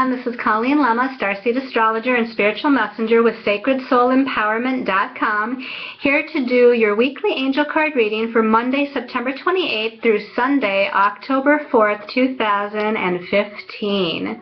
This is Colleen Lema, Starseed Astrologer and Spiritual Messenger with SacredSoulEmpowerment.com, here to do your weekly angel card reading for Monday, September 28th through Sunday, October 4th, 2015.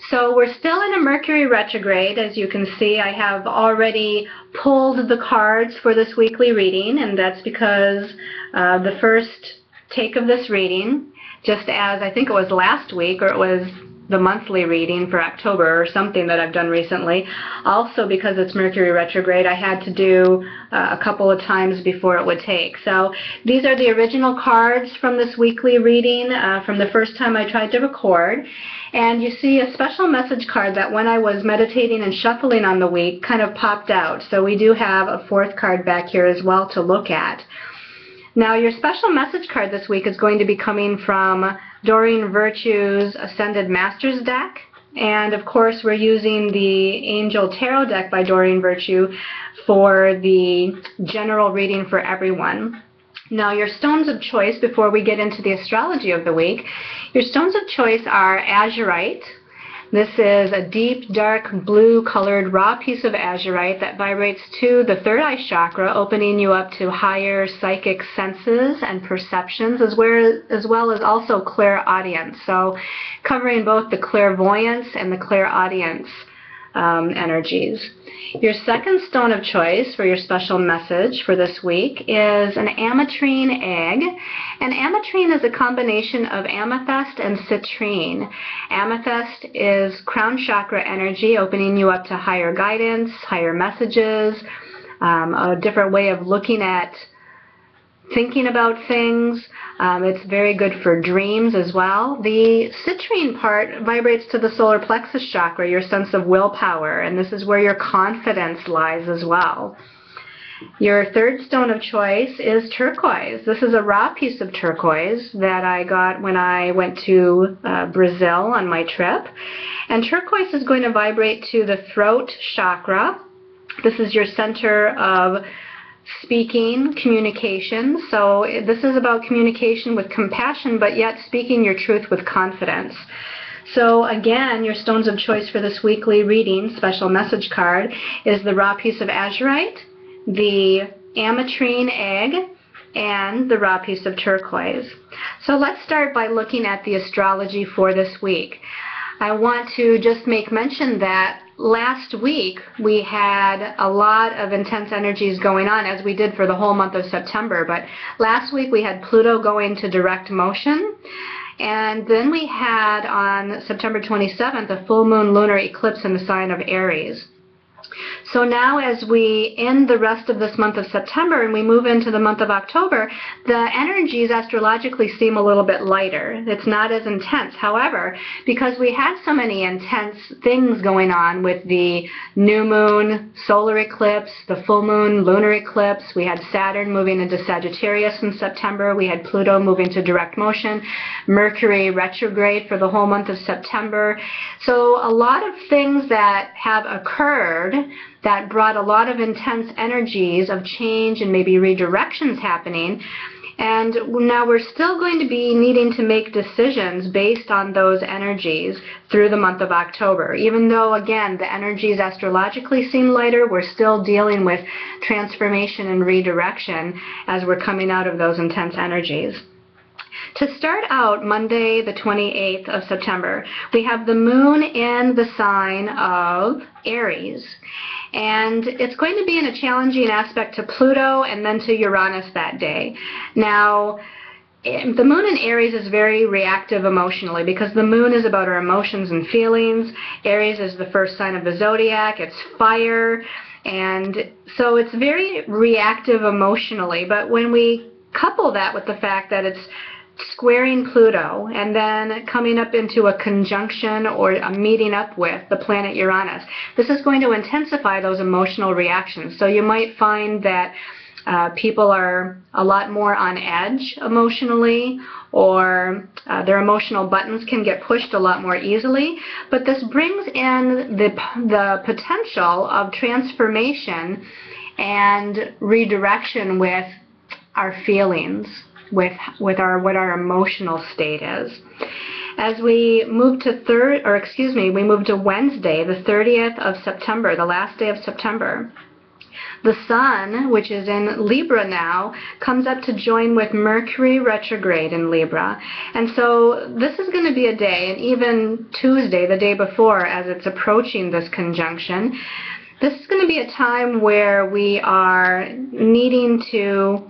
So we're still in a Mercury retrograde. As you can see, I have already pulled the cards for this weekly reading, and that's because the first take of this reading, just as I think it was last week, or it was the monthly reading for October or something that I've done recently. Also, because it's Mercury retrograde, I had to do a couple of times before it would take. So these are the original cards from this weekly reading from the first time I tried to record. And you see a special message card that when I was meditating and shuffling on the week kind of popped out. So we do have a fourth card back here as well to look at. Now, your special message card this week is going to be coming from Doreen Virtue's Ascended Masters deck. And, of course, we're using the Angel Tarot deck by Doreen Virtue for the general reading for everyone. Now, your stones of choice, before we get into the astrology of the week, your stones of choice are azurite. This is a deep, dark blue colored raw piece of azurite that vibrates to the third eye chakra, opening you up to higher psychic senses and perceptions, as well as also clairaudience. So covering both the clairvoyance and the clairaudience energies. Your second stone of choice for your special message for this week is an ametrine egg. And ametrine is a combination of amethyst and citrine. Amethyst is crown chakra energy, opening you up to higher guidance, higher messages, a different way of looking at thinking about things. It's very good for dreams as well. The citrine part vibrates to the solar plexus chakra, your sense of willpower, and this is where your confidence lies as well. Your third stone of choice is turquoise. This is a raw piece of turquoise that I got when I went to Brazil on my trip. And turquoise is going to vibrate to the throat chakra. This is your center of speaking, communication. So this is about communication with compassion, but yet speaking your truth with confidence. So again, your stones of choice for this weekly reading, special message card, is the raw piece of azurite, the ametrine egg, and the raw piece of turquoise. So let's start by looking at the astrology for this week. I want to just make mention that last week we had a lot of intense energies going on, as we did for the whole month of September. But last week we had Pluto going to direct motion, and then we had on September 27th a full moon lunar eclipse in the sign of Aries. So now as we end the rest of this month of September and we move into the month of October, the energies astrologically seem a little bit lighter. It's not as intense. However, because we had so many intense things going on with the new moon solar eclipse, the full moon lunar eclipse, we had Saturn moving into Sagittarius in September, we had Pluto moving to direct motion, Mercury retrograde for the whole month of September. So a lot of things that have occurred that brought a lot of intense energies of change and maybe redirections happening. And now we're still going to be needing to make decisions based on those energies through the month of October. Even though, again, the energies astrologically seem lighter, we're still dealing with transformation and redirection as we're coming out of those intense energies. To start out Monday the 28th of September, we have the moon in the sign of Aries. And it's going to be in a challenging aspect to Pluto and then to Uranus that day. Now, the moon in Aries is very reactive emotionally because the moon is about our emotions and feelings. Aries is the first sign of the zodiac. It's fire. And so it's very reactive emotionally. But when we couple that with the fact that it's squaring Pluto and then coming up into a conjunction or a meeting up with the planet Uranus, this is going to intensify those emotional reactions. So you might find that people are a lot more on edge emotionally, or their emotional buttons can get pushed a lot more easily. But this brings in the potential of transformation and redirection with our feelings, with what our emotional state is. As we move to we move to Wednesday, the 30th of September, the last day of September. The Sun, which is in Libra now, comes up to join with Mercury retrograde in Libra. And so this is going to be a day, and even Tuesday, the day before, as it's approaching this conjunction, this is going to be a time where we are needing to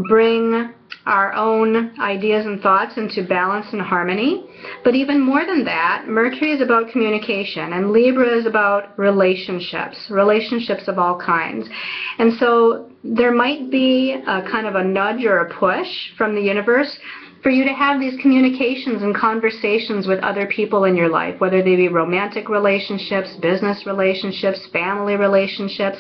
bring our own ideas and thoughts into balance and harmony. But even more than that, Mercury is about communication, and Libra is about relationships of all kinds. And so there might be a kind of a nudge or a push from the universe for you to have these communications and conversations with other people in your life, whether they be romantic relationships, business relationships, family relationships.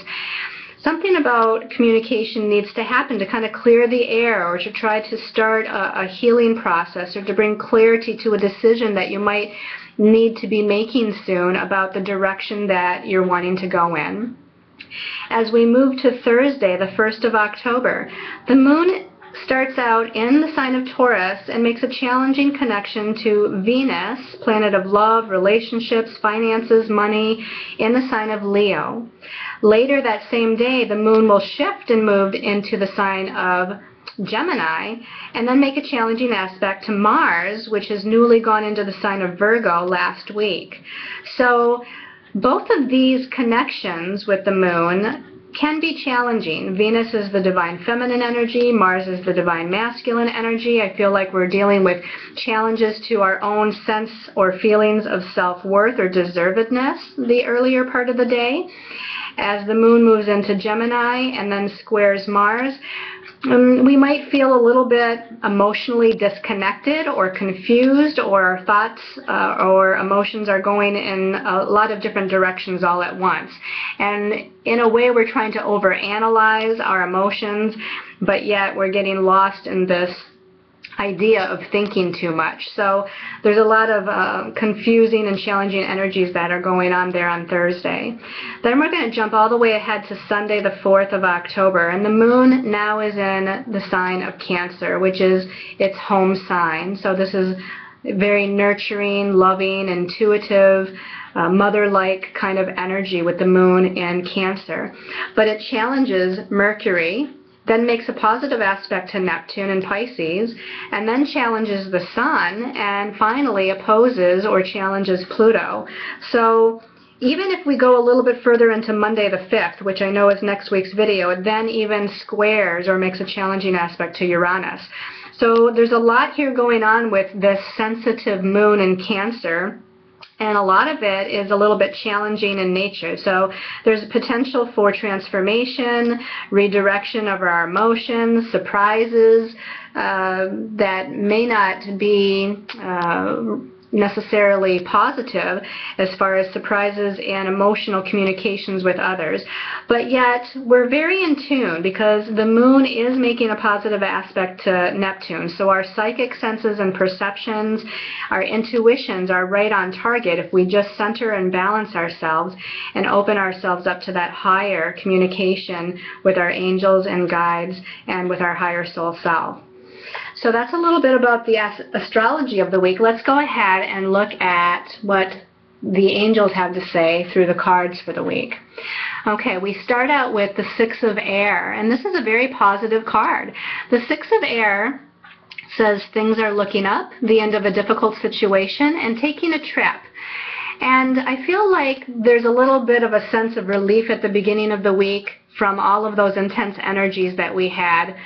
Something about communication needs to happen to kind of clear the air, or to try to start a healing process, or to bring clarity to a decision that you might need to be making soon about the direction that you're wanting to go in. As we move to Thursday, the 1st of October, the moon starts out in the sign of Taurus and makes a challenging connection to Venus, planet of love, relationships, finances, money, in the sign of Leo. Later that same day, the moon will shift and move into the sign of Gemini, and then make a challenging aspect to Mars, which has newly gone into the sign of Virgo last week. So both of these connections with the moon can be challenging. Venus is the divine feminine energy, Mars is the divine masculine energy. I feel like we're dealing with challenges to our own sense or feelings of self-worth or deservedness the earlier part of the day. As the moon moves into Gemini and then squares Mars, we might feel a little bit emotionally disconnected or confused, or our thoughts or emotions are going in a lot of different directions all at once. And in a way, we're trying to overanalyze our emotions, but yet we're getting lost in this idea of thinking too much. So there's a lot of confusing and challenging energies that are going on there on Thursday. Then we're going to jump all the way ahead to Sunday, the 4th of October, and the moon now is in the sign of Cancer, which is its home sign. So this is very nurturing, loving, intuitive, mother-like kind of energy with the moon in Cancer. But it challenges Mercury, then makes a positive aspect to Neptune in Pisces, and then challenges the Sun, and finally opposes or challenges Pluto. So even if we go a little bit further into Monday the 5th, which I know is next week's video, it then even squares or makes a challenging aspect to Uranus. So there's a lot here going on with this sensitive moon in Cancer, and a lot of it is a little bit challenging in nature. So there's potential for transformation, redirection of our emotions, surprises that may not be necessarily positive as far as surprises and emotional communications with others. But yet we're very in tune because the moon is making a positive aspect to Neptune. So our psychic senses and perceptions, our intuitions are right on target if we just center and balance ourselves and open ourselves up to that higher communication with our angels and guides and with our higher soul self. So that's a little bit about the astrology of the week. Let's go ahead and look at what the angels have to say through the cards for the week. Okay, we start out with the Six of Air, and this is a very positive card. The Six of Air says things are looking up, the end of a difficult situation, and taking a trip. And I feel like there's a little bit of a sense of relief at the beginning of the week from all of those intense energies that we had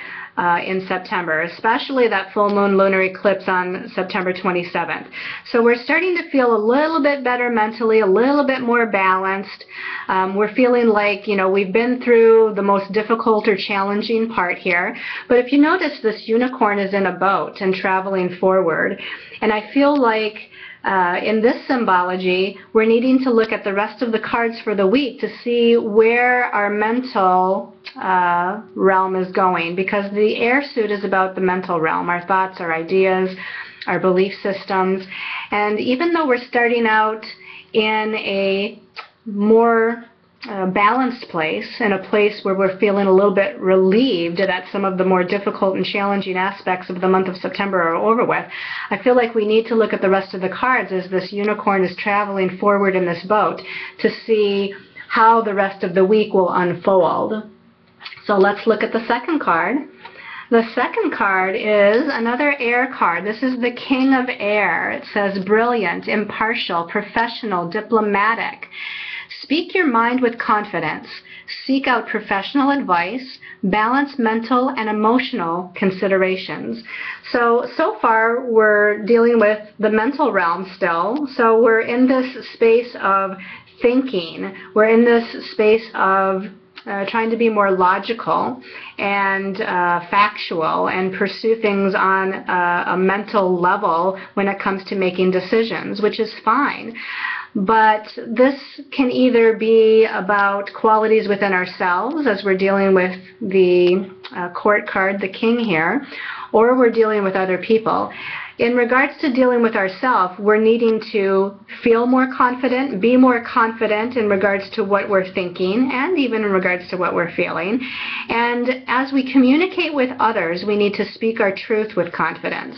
in September, especially that full moon lunar eclipse on September 27th. So we're starting to feel a little bit better mentally, a little bit more balanced. We're feeling like, you know, we've been through the most difficult or challenging part here. But if you notice, this unicorn is in a boat and traveling forward. And I feel like in this symbology, we're needing to look at the rest of the cards for the week to see where our mental realm is going, because the air suit is about the mental realm, our thoughts, our ideas, our belief systems. And even though we're starting out in a more balanced place, and a place where we're feeling a little bit relieved that some of the more difficult and challenging aspects of the month of September are over with, I feel like we need to look at the rest of the cards as this unicorn is traveling forward in this boat to see how the rest of the week will unfold. So let's look at the second card. The second card is another air card. This is the King of Air. It says brilliant, impartial, professional, diplomatic. Speak your mind with confidence. Seek out professional advice. Balance mental and emotional considerations. So far we're dealing with the mental realm still. So we're in this space of thinking. We're in this space of trying to be more logical and factual and pursue things on a mental level when it comes to making decisions, which is fine. But this can either be about qualities within ourselves, as we're dealing with the court card, the king here, or we're dealing with other people. In regards to dealing with ourselves, we're needing to feel more confident, be more confident in regards to what we're thinking, and even in regards to what we're feeling. And as we communicate with others, we need to speak our truth with confidence.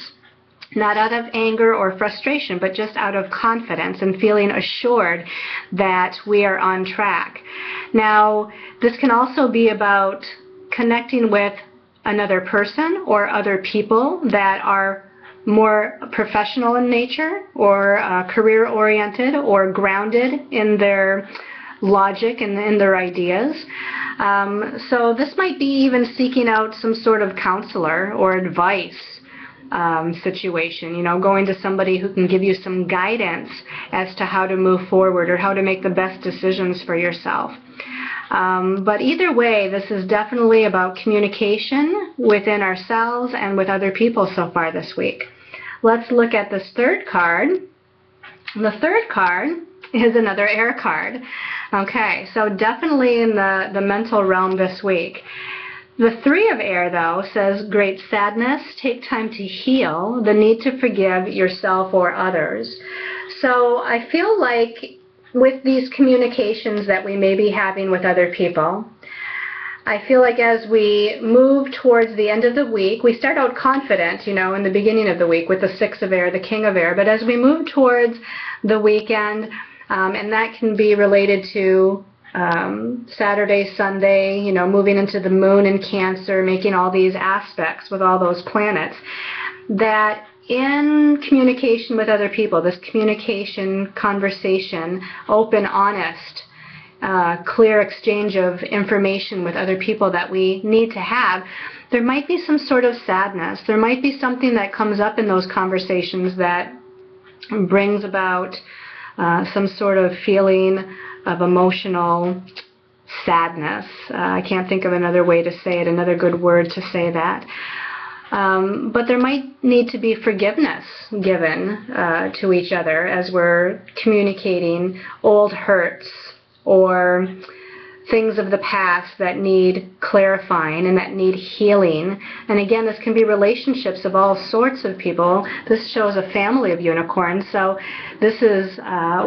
Not out of anger or frustration, but just out of confidence and feeling assured that we are on track. Now, this can also be about connecting with another person or other people that are more professional in nature or career-oriented or grounded in their logic and in their ideas. So this might be even seeking out some sort of counselor or advice situation, you know, going to somebody who can give you some guidance as to how to move forward or how to make the best decisions for yourself. But either way, this is definitely about communication within ourselves and with other people so far this week. Let's look at this third card. The third card is another air card. Okay, so definitely in the mental realm this week. The Three of Air, though, says great sadness, take time to heal, the need to forgive yourself or others. So I feel like with these communications that we may be having with other people, I feel like as we move towards the end of the week, we start out confident, you know, in the beginning of the week with the Six of Air, the King of Air, but as we move towards the weekend, and that can be related to Saturday, Sunday, you know, moving into the moon in Cancer, making all these aspects with all those planets, that in communication with other people, this communication, conversation, open, honest, clear exchange of information with other people that we need to have, there might be some sort of sadness. There might be something that comes up in those conversations that brings about some sort of feeling of emotional sadness. I can't think of another way to say it, another good word to say that. But there might need to be forgiveness given to each other as we're communicating old hurts or things of the past that need clarifying and that need healing. And again, this can be relationships of all sorts of people. This shows a family of unicorns. So this is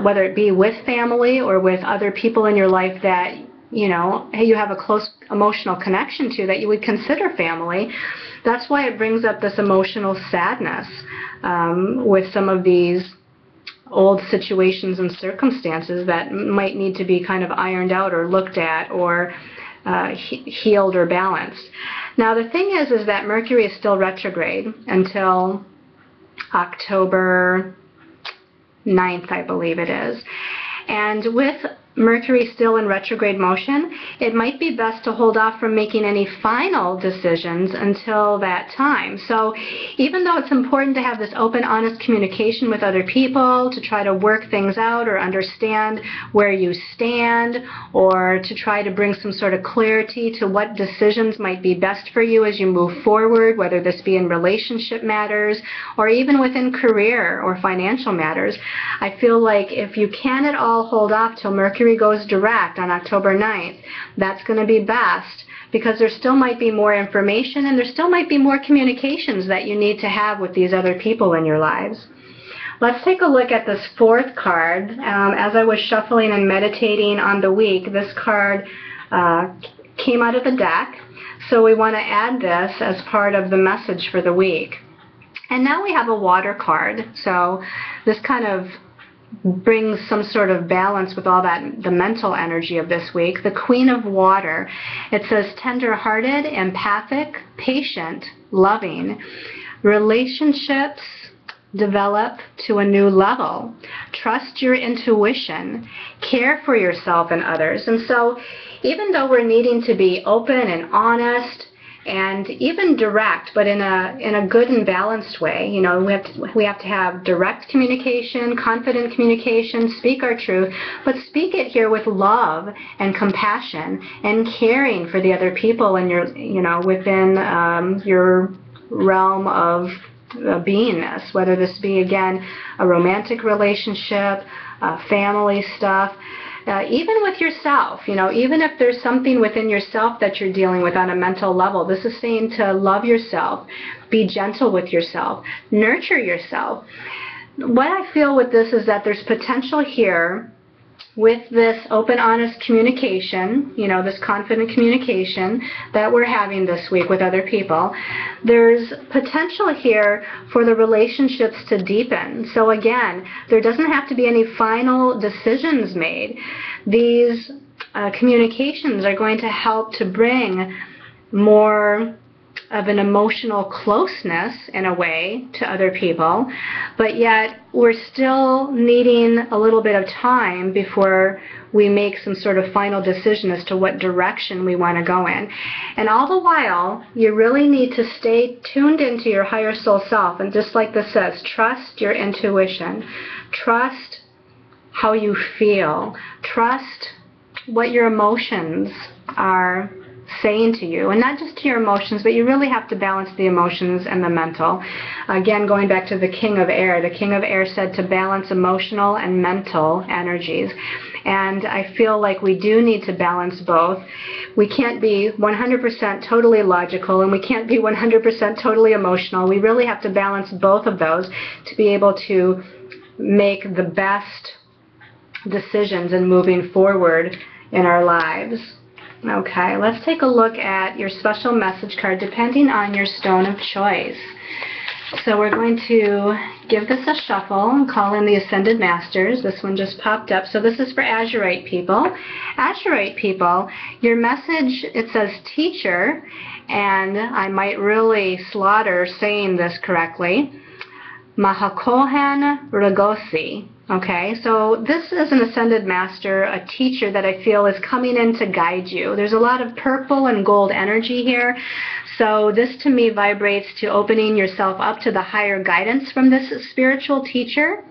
whether it be with family or with other people in your life that, you know, you have a close emotional connection to, that you would consider family. That's why it brings up this emotional sadness with some of these old situations and circumstances that might need to be kind of ironed out or looked at or healed or balanced. Now the thing is that Mercury is still retrograde until October 9th, I believe it is. And with Mercury still in retrograde motion, it might be best to hold off from making any final decisions until that time. So even though it's important to have this open, honest communication with other people, to try to work things out or understand where you stand, or to try to bring some sort of clarity to what decisions might be best for you as you move forward, whether this be in relationship matters or even within career or financial matters, I feel like if you can at all hold off till Mercury goes direct on October 9th, that's going to be best, because there still might be more information and there still might be more communications that you need to have with these other people in your lives. Let's take a look at this fourth card. As I was shuffling and meditating on the week, this card came out of the deck. So we want to add this as part of the message for the week. And now we have a water card. So this kind of brings some sort of balance with all that, the mental energy of this week. The Queen of Water. It says tender-hearted, empathic, patient, loving. Relationships develop to a new level. Trust your intuition. Care for yourself and others. And so even though we're needing to be open and honest and even direct, but in a good and balanced way, you know, we have to have direct communication, confident communication, speak our truth, but speak it here with love and compassion and caring for the other people in your, you know, within your realm of beingness, whether this be, again, a romantic relationship, family stuff, even with yourself, you know, even if there's something within yourself that you're dealing with on a mental level. This is saying to love yourself, be gentle with yourself, nurture yourself. What I feel with this is that there's potential here with this open, honest communication, you know, this confident communication that we're having this week with other people. There's potential here for the relationships to deepen. So again, there doesn't have to be any final decisions made. These communications are going to help to bring more of an emotional closeness in a way to other people, but yet we're still needing a little bit of time before we make some sort of final decision as to what direction we want to go in. And all the while, you really need to stay tuned into your higher soul self, and just like this says, trust your intuition, trust how you feel, trust what your emotions are saying to you, and not just to your emotions, but you really have to balance the emotions and the mental. Again, going back to the King of Air, the King of Air said to balance emotional and mental energies, and I feel like we do need to balance both. We can't be 100% totally logical, and we can't be 100% totally emotional. We really have to balance both of those to be able to make the best decisions in moving forward in our lives. Okay, let's take a look at your special message card depending on your stone of choice. So we're going to give this a shuffle and call in the Ascended Masters. This one just popped up. So this is for Azurite people. Azurite people, your message, it says teacher, and I might really slaughter saying this correctly, Mahakohan Ragosi. Okay, so this is an Ascended Master, a teacher that I feel is coming in to guide you. There's a lot of purple and gold energy here, so this to me vibrates to opening yourself up to the higher guidance from this spiritual teacher.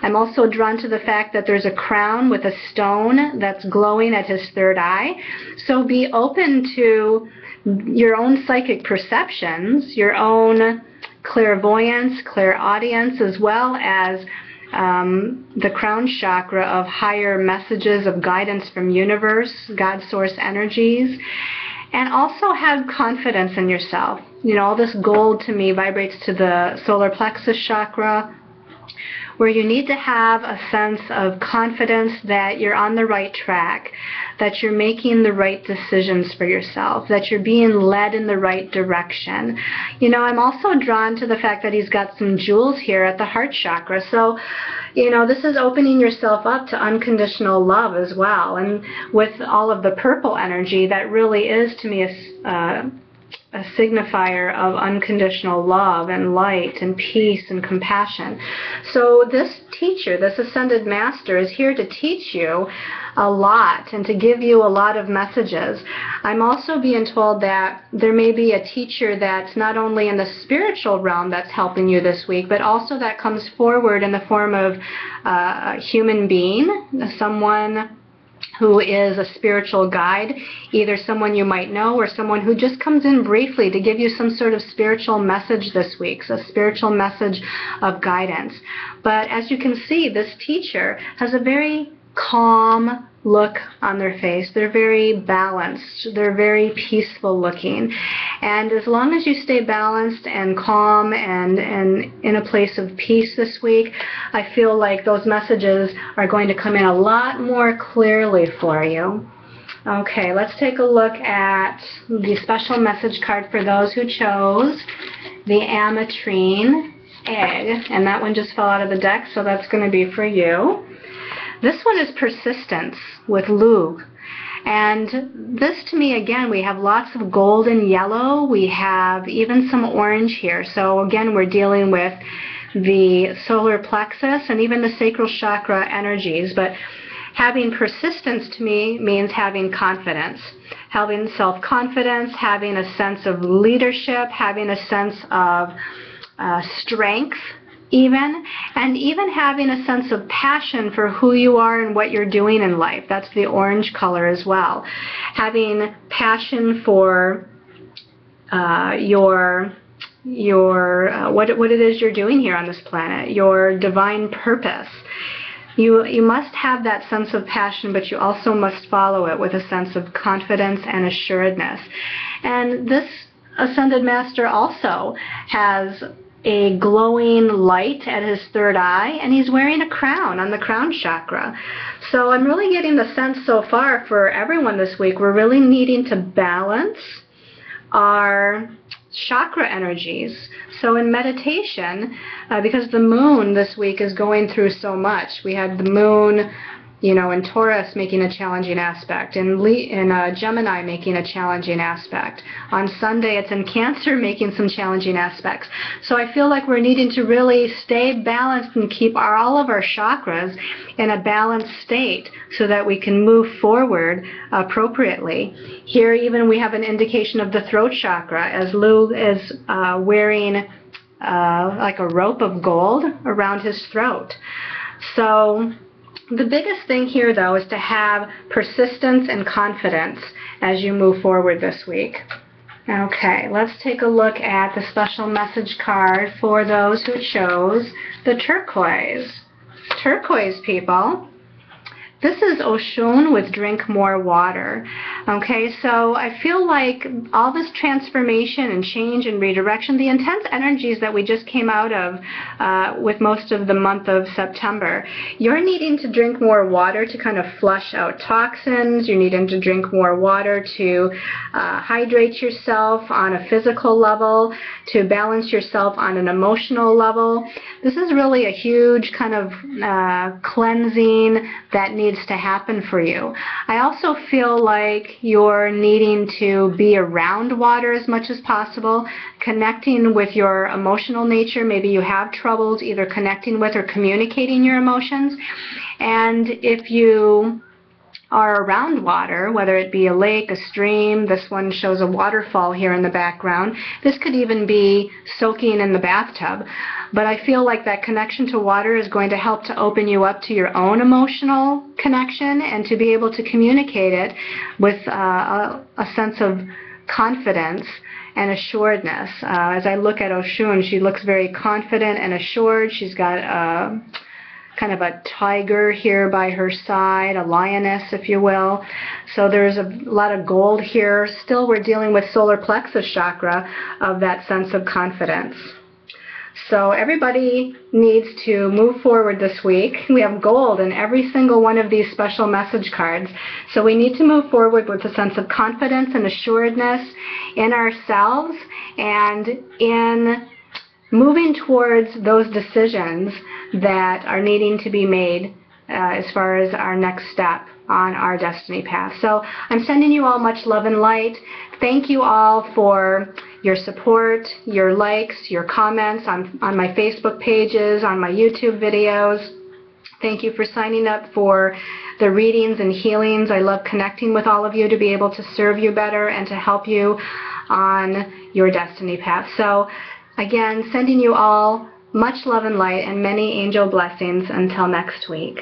I'm also drawn to the fact that there's a crown with a stone that's glowing at his third eye, so be open to your own psychic perceptions, your own clairvoyance, clairaudience, as well as the crown chakra of higher messages of guidance from universe, God source energies, and also have confidence in yourself. You know, all this gold to me vibrates to the solar plexus chakra, where you need to have a sense of confidence that you're on the right track, that you're making the right decisions for yourself, that you're being led in the right direction. You know, I'm also drawn to the fact that he's got some jewels here at the heart chakra. So, you know, this is opening yourself up to unconditional love as well. And with all of the purple energy, that really is to me a signifier of unconditional love and light and peace and compassion. So this teacher, this Ascended Master, is here to teach you a lot and to give you a lot of messages. I'm also being told that there may be a teacher that's not only in the spiritual realm that's helping you this week, but also that comes forward in the form of a human being, someone who is a spiritual guide, either someone you might know or someone who just comes in briefly to give you some sort of spiritual message this week, so a spiritual message of guidance. But as you can see, this teacher has a very calm, look on their face. They're very balanced. They're very peaceful looking. And as long as you stay balanced and calm and in a place of peace this week, I feel like those messages are going to come in a lot more clearly for you. Okay, let's take a look at the special message card for those who chose the ametrine egg. And that one just fell out of the deck, so that's going to be for you. This one is persistence with Lug. And this, to me, again, we have lots of gold and yellow. We have even some orange here. So again, we're dealing with the solar plexus and even the sacral chakra energies. But having persistence to me means having confidence, having self-confidence, having a sense of leadership, having a sense of strength even, and even having a sense of passion for who you are and what you're doing in life. That's the orange color as well. Having passion for what it is you're doing here on this planet, your divine purpose. You must have that sense of passion, but you also must follow it with a sense of confidence and assuredness. And this Ascended Master also has a glowing light at his third eye, and he's wearing a crown on the crown chakra. So I'm really getting the sense so far for everyone this week, we're really needing to balance our chakra energies. So in meditation, because the moon this week is going through so much, we had the moon, in Taurus making a challenging aspect, in Gemini making a challenging aspect. On Sunday it's in Cancer making some challenging aspects. So I feel like we're needing to really stay balanced and keep all of our chakras in a balanced state so that we can move forward appropriately. Here even we have an indication of the throat chakra, as Lug is wearing like a rope of gold around his throat. So the biggest thing here, though, is to have persistence and confidence as you move forward this week. Okay, let's take a look at the special message card for those who chose the turquoise. Turquoise, people. This is Oshun with Drink More Water. Okay, so I feel like all this transformation and change and redirection, the intense energies that we just came out of with most of the month of September, you're needing to drink more water to kind of flush out toxins. You're needing to drink more water to hydrate yourself on a physical level, to balance yourself on an emotional level. This is really a huge kind of cleansing that needs to happen for you. I also feel like you're needing to be around water as much as possible, connecting with your emotional nature. Maybe you have troubles either connecting with or communicating your emotions. And if you are around water, whether it be a lake, a stream, this one shows a waterfall here in the background. This could even be soaking in the bathtub. But I feel like that connection to water is going to help to open you up to your own emotional connection and to be able to communicate it with a sense of confidence and assuredness. As I look at Oshun, she looks very confident and assured. She's got kind of a tiger here by her side, a lioness, if you will. So there's a lot of gold here. Still, we're dealing with solar plexus chakra of that sense of confidence. So everybody needs to move forward this week. We have gold in every single one of these special message cards. So we need to move forward with a sense of confidence and assuredness in ourselves and in moving towards those decisions that are needing to be made as far as our next step on our destiny path. So I'm sending you all much love and light. Thank you all for your support, your likes, your comments on my Facebook pages, on my YouTube videos. Thank you for signing up for the readings and healings. I love connecting with all of you to be able to serve you better and to help you on your destiny path. So again, sending you all much love and light and many angel blessings until next week.